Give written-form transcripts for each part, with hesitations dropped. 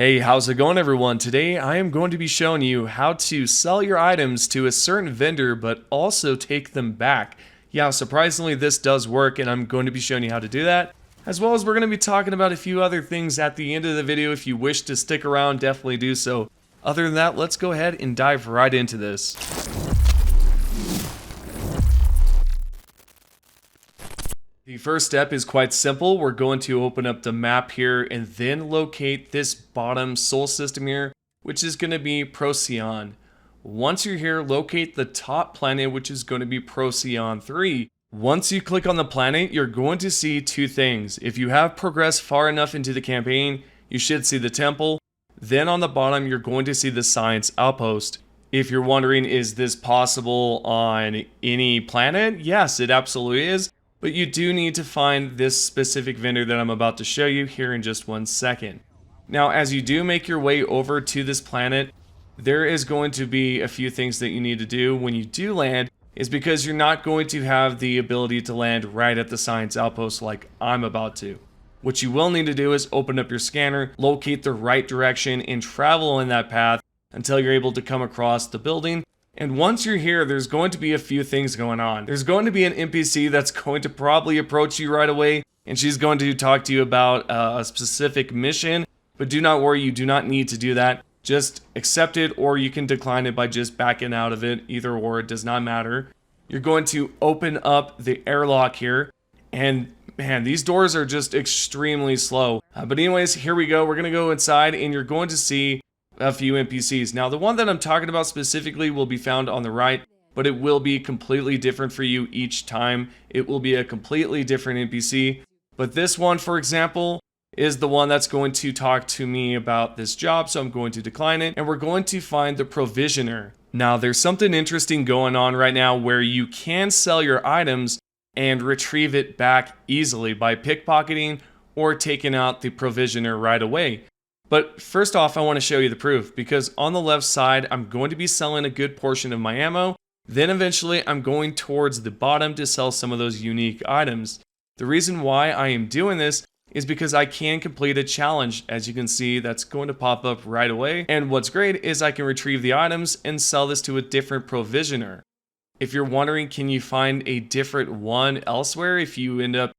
Hey, how's it going everyone? Today I am going to be showing you how to sell your items to a certain vendor but also take them back. Yeah, surprisingly this does work and I'm going to be showing you how to do that. As well as we're going to be talking about a few other things at the end of the video. If you wish to stick around, definitely do so. Other than that, let's go ahead and dive right into this. The first step is quite simple. We're going to open up the map here and then locate this bottom soul system here, which is going to be Procyon. Once you're here, locate the top planet, which is going to be Procyon 3. Once you click on the planet, you're going to see two things. If you have progressed far enough into the campaign, you should see the temple. Then on the bottom, you're going to see the science outpost. If you're wondering, is this possible on any planet? Yes, it absolutely is. But you do need to find this specific vendor that I'm about to show you here in just 1 second. Now, as you do make your way over to this planet, there is going to be a few things that you need to do when you do land, is because you're not going to have the ability to land right at the science outpost like I'm about to. What you will need to do is open up your scanner, locate the right direction, and travel in that path until you're able to come across the building. And once you're here, there's going to be a few things going on. There's going to be an NPC that's going to probably approach you right away, and she's going to talk to you about a specific mission. But do not worry, you do not need to do that. Just accept it, or you can decline it by just backing out of it. Either or, it does not matter. You're going to open up the airlock here, and man, these doors are just extremely slow. But anyways, here we go. We're going to go inside, and you're going to see a few NPCs. Now, the one that I'm talking about specifically will be found on the right, but it will be completely different for you each time. It will be a completely different NPC. But this one, for example, is the one that's going to talk to me about this job, so I'm going to decline it, and we're going to find the provisioner. Now, there's something interesting going on right now where you can sell your items and retrieve it back easily by pickpocketing or taking out the provisioner right away. But first off, I want to show you the proof, because on the left side, I'm going to be selling a good portion of my ammo. Then eventually, I'm going towards the bottom to sell some of those unique items. The reason why I am doing this is because I can complete a challenge. As you can see, that's going to pop up right away. And what's great is I can retrieve the items and sell this to a different provisioner. If you're wondering, can you find a different one elsewhere if you end up,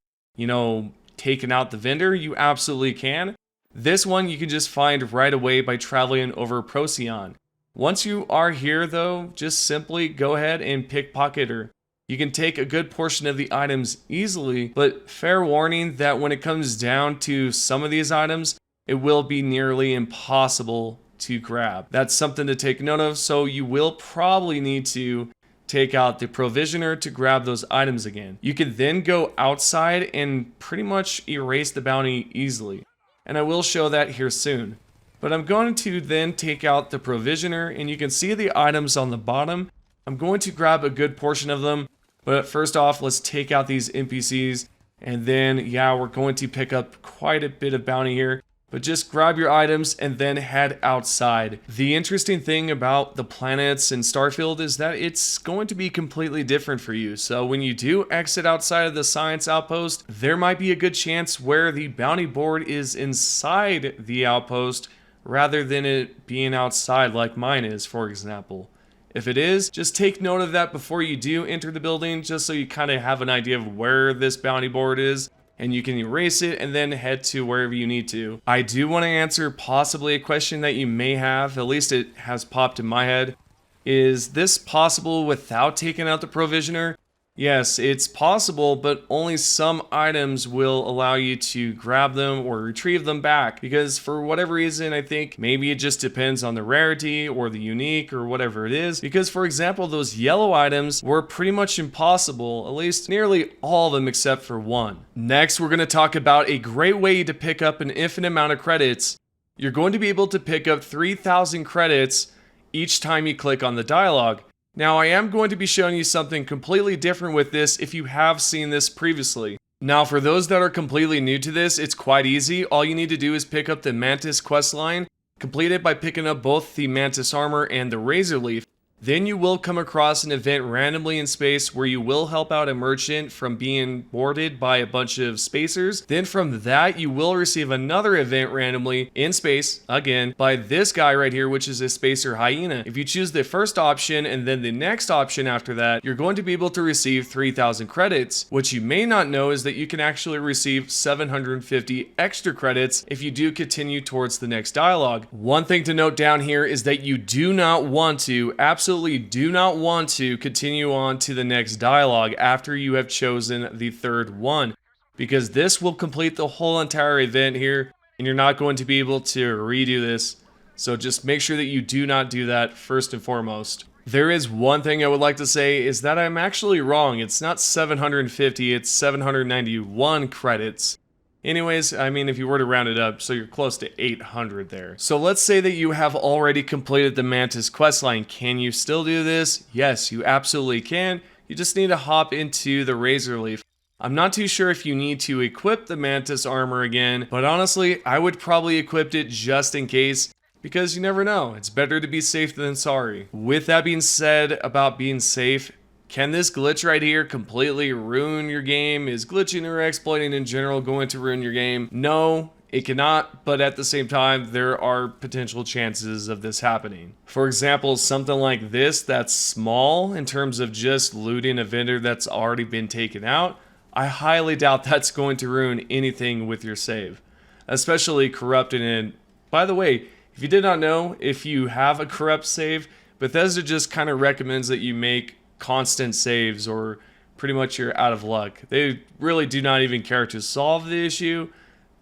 taking out the vendor? You absolutely can. This one you can just find right away by traveling over Procyon. Once you are here though, just simply go ahead and pickpocket her. You can take a good portion of the items easily, but fair warning that when it comes down to some of these items, it will be nearly impossible to grab. That's something to take note of, so you will probably need to take out the provisioner to grab those items again. You can then go outside and pretty much erase the bounty easily. And I will show that here soon. But I'm going to then take out the provisioner, and you can see the items on the bottom. I'm going to grab a good portion of them, but first off, let's take out these NPCs, and then, yeah, we're going to pick up quite a bit of bounty here. But just grab your items and then head outside. The interesting thing about the planets in Starfield is that it's going to be completely different for you. So when you do exit outside of the science outpost, there might be a good chance where the bounty board is inside the outpost rather than it being outside like mine is, for example. If it is, just take note of that before you do enter the building, just so you kind of have an idea of where this bounty board is. And you can erase it and then head to wherever you need to. I do want to answer possibly a question that you may have, at least it has popped in my head. Is this possible without taking out the provisioner? Yes, it's possible, but only some items will allow you to grab them or retrieve them back. Because for whatever reason, I think maybe it just depends on the rarity or the unique or whatever it is. Because for example, those yellow items were pretty much impossible, at least nearly all of them except for one. Next, we're going to talk about a great way to pick up an infinite amount of credits. You're going to be able to pick up 3,000 credits each time you click on the dialogue. Now, I am going to be showing you something completely different with this if you have seen this previously. Now, for those that are completely new to this, it's quite easy. All you need to do is pick up the Mantis quest line, complete it by picking up both the Mantis armor and the Razor Leaf. Then you will come across an event randomly in space where you will help out a merchant from being boarded by a bunch of spacers. Then from that, you will receive another event randomly in space, again, by this guy right here, which is a spacer hyena. If you choose the first option and then the next option after that, you're going to be able to receive 3,000 credits. What you may not know is that you can actually receive 750 extra credits if you do continue towards the next dialogue. One thing to note down here is that you do not want to, absolutely do not want to continue on to the next dialogue after you have chosen the third one, because this will complete the whole entire event here and you're not going to be able to redo this. So just make sure that you do not do that first and foremost. There is one thing I would like to say is that I'm actually wrong. It's not 750, it's 791 credits. Anyways, I mean, if you were to round it up, so you're close to 800 there. So let's say that you have already completed the Mantis questline. Can you still do this? Yes, you absolutely can. You just need to hop into the Razor Leaf. I'm not too sure if you need to equip the Mantis armor again, but honestly, I would probably equip it just in case, because you never know. It's better to be safe than sorry. With that being said about being safe, can this glitch right here completely ruin your game? Is glitching or exploiting in general going to ruin your game? No, it cannot, but at the same time, there are potential chances of this happening. For example, something like this that's small in terms of just looting a vendor that's already been taken out, I highly doubt that's going to ruin anything with your save, especially corrupting it. By the way, if you did not know, if you have a corrupt save, Bethesda just kind of recommends that you make constant saves or pretty much you're out of luck. They really do not even care to solve the issue.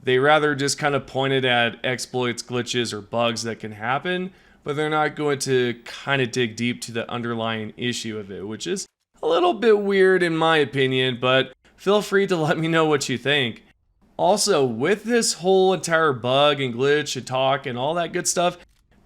They rather just kind of point it at exploits, glitches, or bugs that can happen, but they're not going to kind of dig deep to the underlying issue of it, which is a little bit weird in my opinion, but feel free to let me know what you think. Also, with this whole entire bug and glitch and talk and all that good stuff,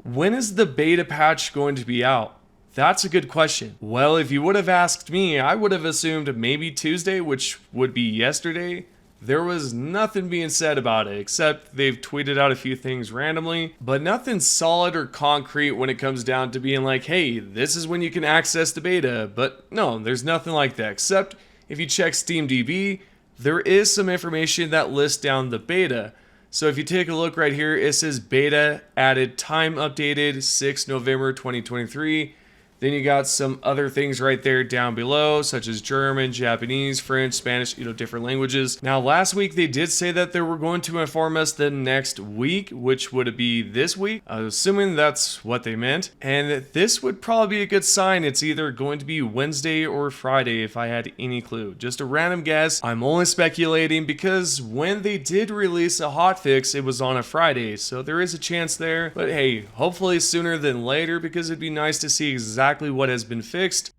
when is the beta patch going to be out? That's a good question. Well, if you would have asked me, I would have assumed maybe Tuesday, which would be yesterday. There was nothing being said about it, except they've tweeted out a few things randomly, but nothing solid or concrete when it comes down to being like, hey, this is when you can access the beta. But no, there's nothing like that, except if you check SteamDB, there is some information that lists down the beta. So if you take a look right here, it says beta added time updated 6 November 2023. Then you got some other things right there down below, such as German, Japanese, French, Spanish, different languages. Now, last week they did say that they were going to inform us the next week, which would be this week, assuming that's what they meant. And this would probably be a good sign. It's either going to be Wednesday or Friday, if I had any clue. Just a random guess. I'm only speculating because when they did release a hotfix, it was on a Friday. So there is a chance there. But hey, hopefully sooner than later, because it'd be nice to see exactly what has been fixed.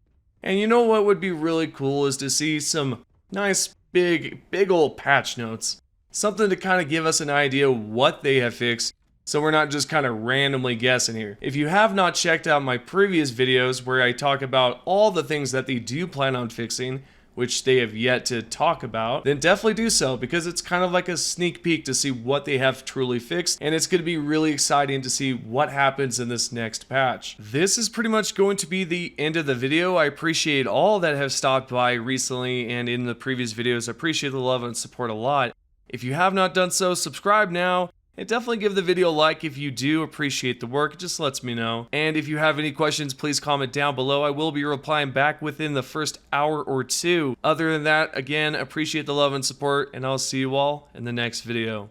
And you know what would be really cool is to see some nice big old patch notes. Something to kind of give us an idea what they have fixed, so we're not just kind of randomly guessing here. If you have not checked out my previous videos where I talk about all the things that they do plan on fixing, which they have yet to talk about, then definitely do so, because it's kind of like a sneak peek to see what they have truly fixed, and it's going to be really exciting to see what happens in this next patch. This is pretty much going to be the end of the video. I appreciate all that have stopped by recently and in the previous videos. I appreciate the love and support a lot. If you have not done so, subscribe now. And definitely give the video a like if you do appreciate the work. It just lets me know. And if you have any questions, please comment down below. I will be replying back within the first hour or two. Other than that, again, appreciate the love and support, and I'll see you all in the next video.